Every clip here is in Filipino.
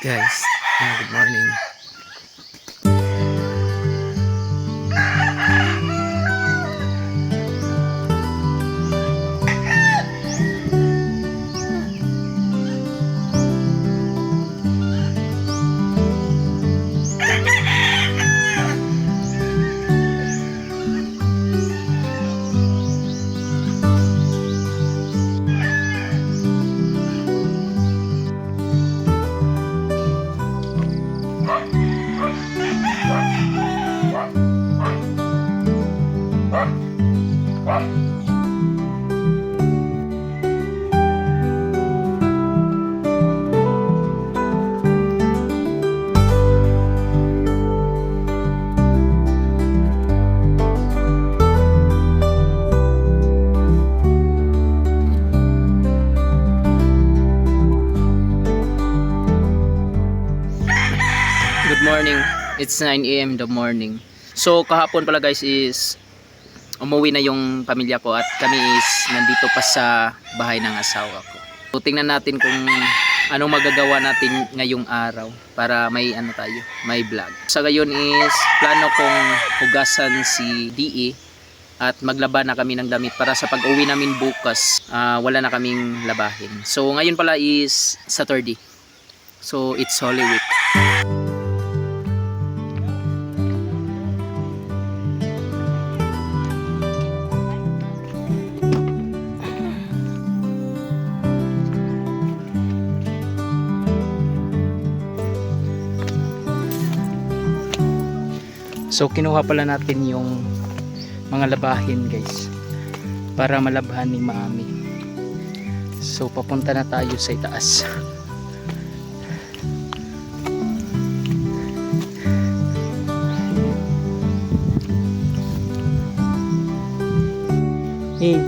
guys, good morning. Good morning. It's 9 AM in the morning. So kahapon pala guys is umuwi na yung pamilya ko at kami is nandito pa sa bahay ng asawa ko. So tingnan natin kung anong magagawa natin ngayong araw para may may vlog. Sa ngayon is plano kong hugasan si DE at maglaba na kami ng damit para sa pag-uwi namin bukas wala na kaming labahin. So ngayon pala is Saturday. So it's Holy Week. So kinuha pala natin yung mga labahin guys para malabhan ni Mami. So papunta na tayo sa itaas. Hey.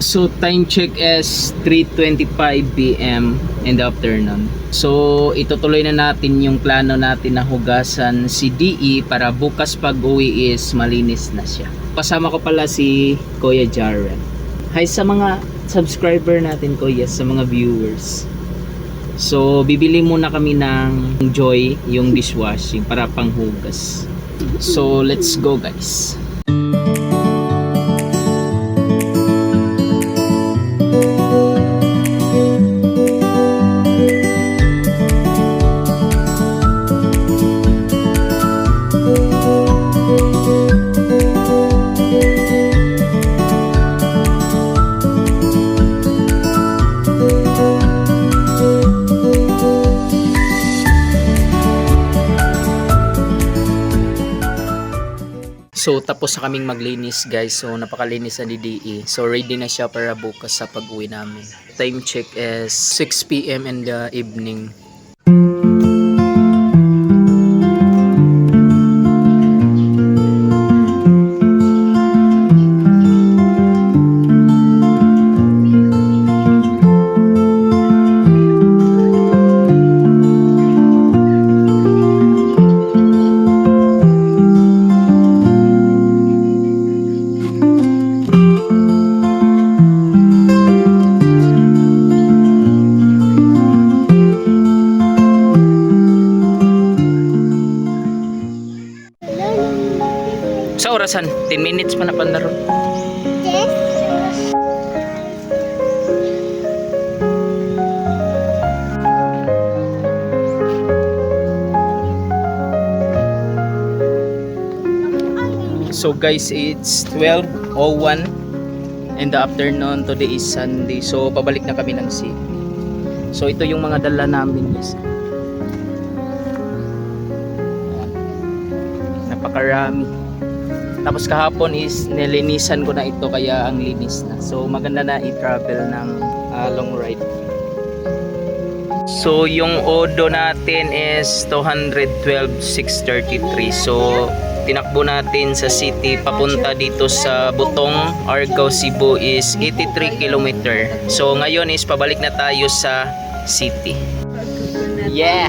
So time check is 3:25 PM in the afternoon. So itutuloy na natin yung plano natin na hugasan si DE para bukas pag-uwi is malinis na siya. Kasama ko pala si Kuya Jaren. Hi sa mga subscriber natin Kuya, sa mga viewers. So bibili muna kami ng Joy, yung dishwashing para panghugas. So let's go guys. So tapos na kaming maglinis guys. So napakalinis na ni DE. So ready na siya para bukas sa pag-uwi namin. Time check is 6 PM in the evening. Sa orasan, 10 minutes pa na pandaron. Yes. So guys, it's 12:01 in the afternoon. Today is Sunday. So pabalik na kami ng city. So ito yung mga dala namin guys. Napakarami. Tapos kahapon is nilinisan ko na ito kaya ang linis na. So maganda na i-travel ng long ride. So yung odo natin is 212,633. So tinakbo natin sa city papunta dito sa Butong, Argao, Cebu is 83 kilometer. So ngayon is pabalik na tayo sa city. Yeah.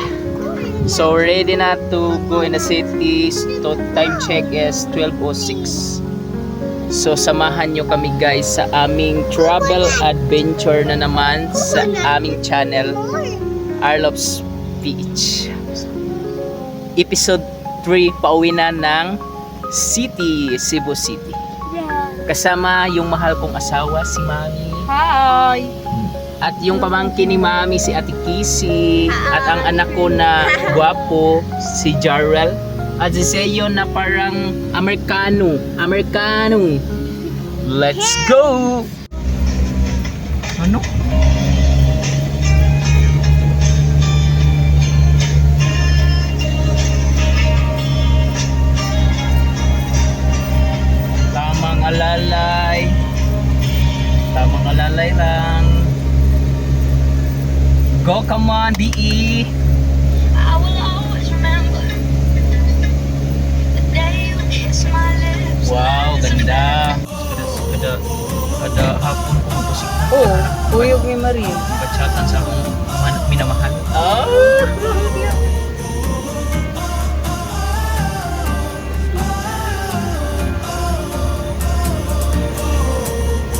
So ready na to go in the city. So time check is 12:06. So samahan nyo kami guys sa aming travel adventure na naman sa aming channel Arlops Beach. Episode 3, pauwi na ng city, Cebu City. Kasama yung mahal kong asawa, si Mami. Hi! At yung pamangkin ni Mami, si Ate Kisi. At ang anak ko na guwapo, si Jarrell. At si Seyo na parang Amerikano. Let's go! Ano? Tamang alalay lang. Go, come on, DE. I will always remember the day you kissed my lips. Wow, ganda. Kada hapon ko magpusik. Oo, uyog ni Marie. Bachatan sa akong minamahal.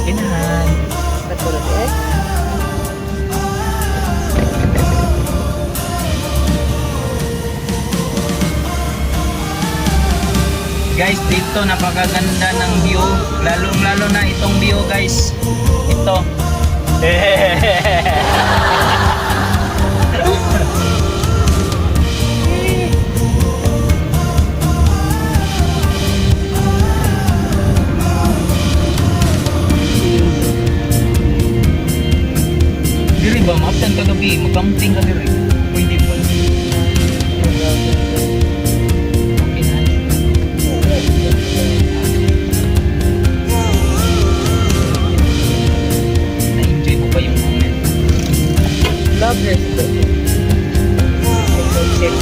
Inahan. Katulad eh. Guys, dito napakaganda ng view. Lalo na itong view, guys. Ito. Diri ba, maaftan ka gabi, mag-camping ka diri. Pwede ba? Okay na. Na-enjoy mo ba yung moment? Love her. Check.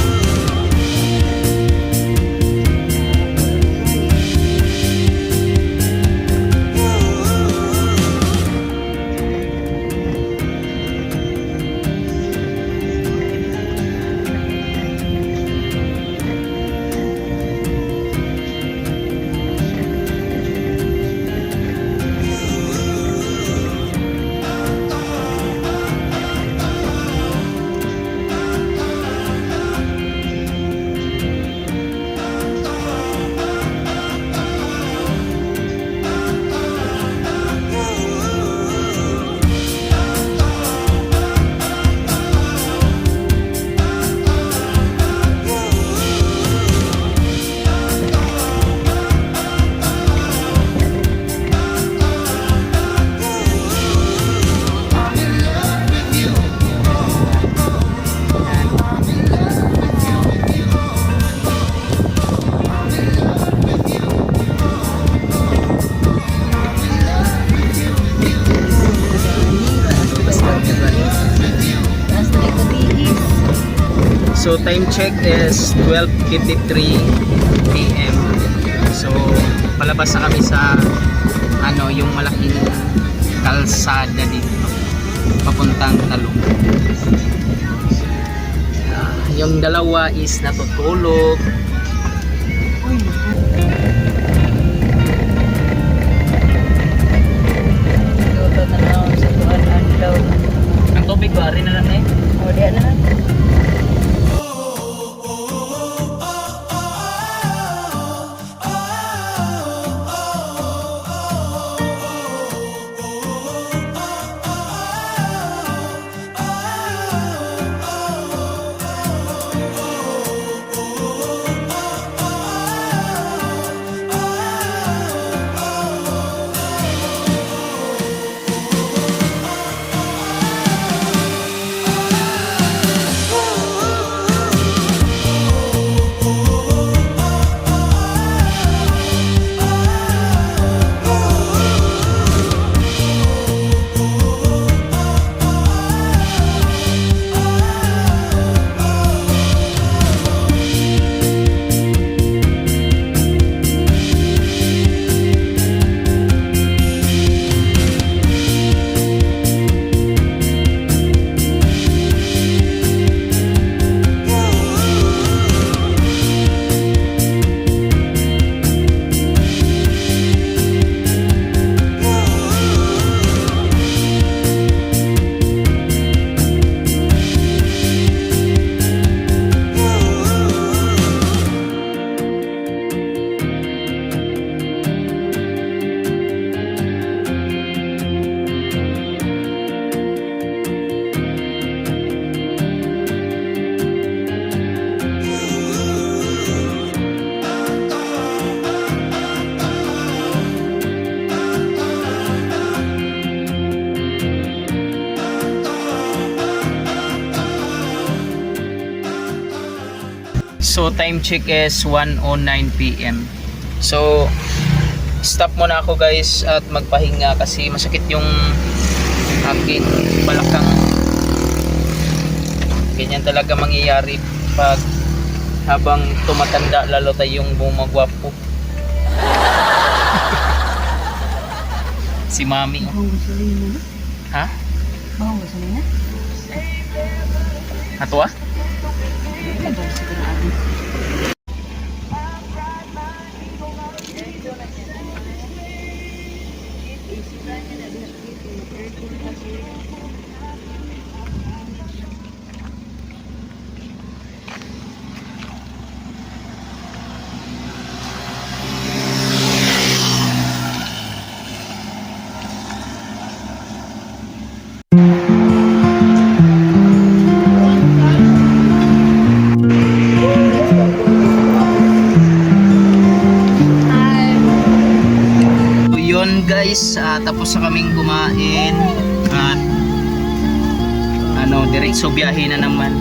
So time check is 12:53 PM. So palabas na kami sa yung malaking kalsada dito papuntang Talong. Yung dalawa is natutulog. Ang tubig ba rin na lang eh? O, diyan na. So time check is 1:09 PM. So stop muna ako guys at magpahinga kasi masakit yung aking balakang. Ganyan talaga mangyayari pag habang tumatanda, lalo tayong bumagwapo. Si Mami. Oh. Bawang gasolina. Ha? Bawang gasolina? Ato ah? Ano ba sa pinaabi? So yun guys, tapos na kaming kumain at diretso biyahe na naman.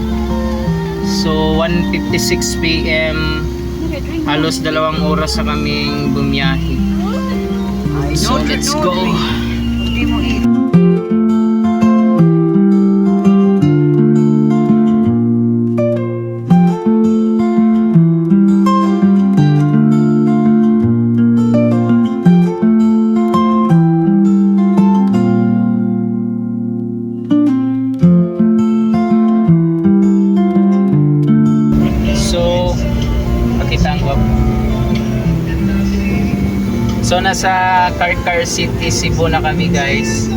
So 1:56 PM, halos 2 oras na kaming bumiyahe. So let's go. Hindi mo So pakita ang guwapo. So nasa Car City, Cebu na kami guys.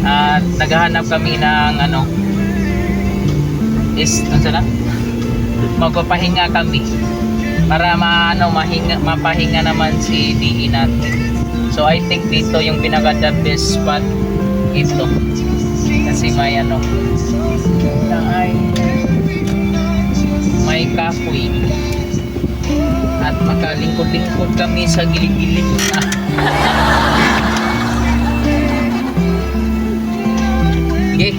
At naghahanap kami ng magpapahinga kami para mapahinga naman si DE natin. So I think dito yung pinaka the best spot ito. Kasi may kahoy. At makalingkod-lingkod kami sa gilid-gilid. Okay.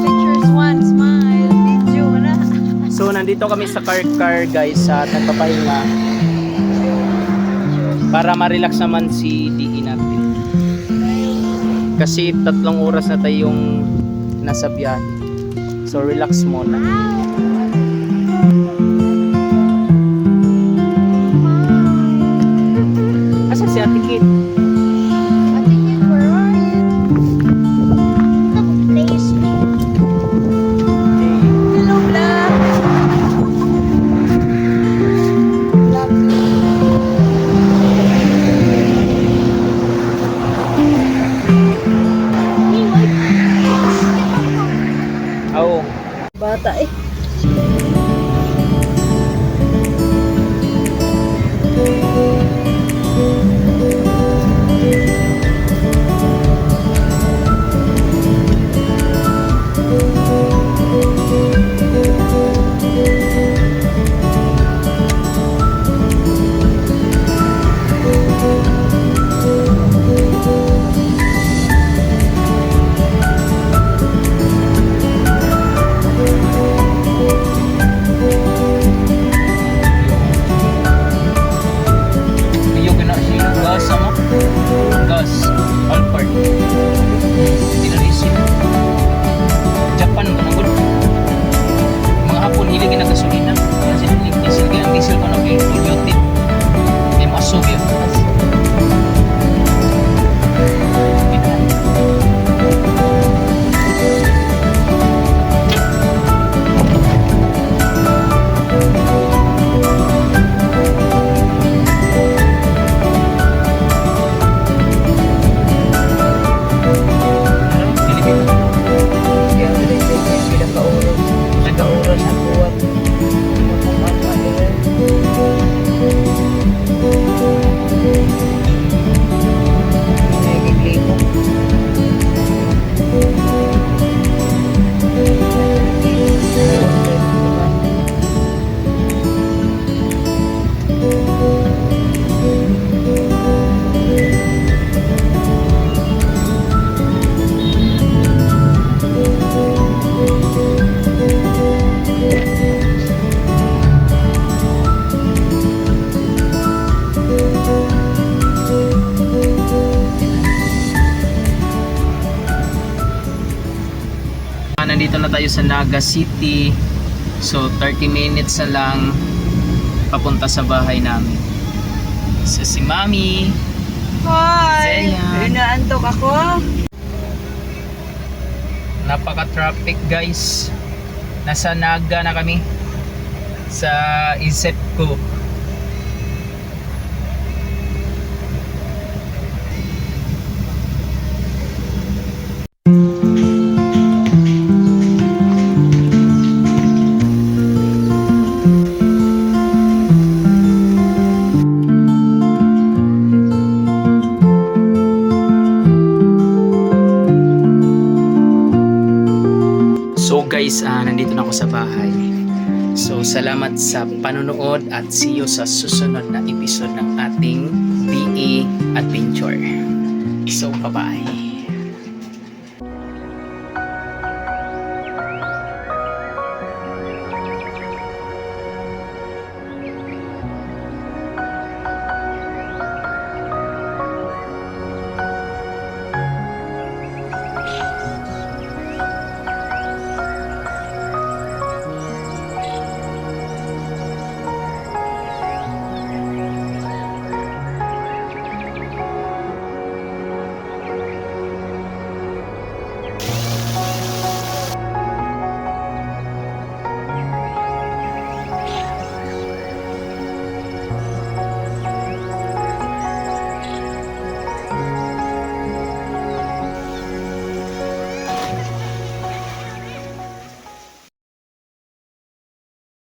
Pictures one, smile, video na. So nandito kami sa car guys at nagpapahinga para ma-relax naman si DE natin. Kasi 3 oras na tayong nasa biyahe. So relax muna. Asa si Ate Kit? Hello, vlog. Oh, Bata eh. tayo sa Naga City. So 30 minutes na lang papunta sa bahay namin. So si Mami. Hi! Zeya. Inaantok ako. Napaka-traffic guys. Nasa Naga na kami. Sa Isepco. So guys, nandito na ako sa bahay. So salamat sa panonood at see you sa susunod na episode ng ating BE Adventure. So bye-bye.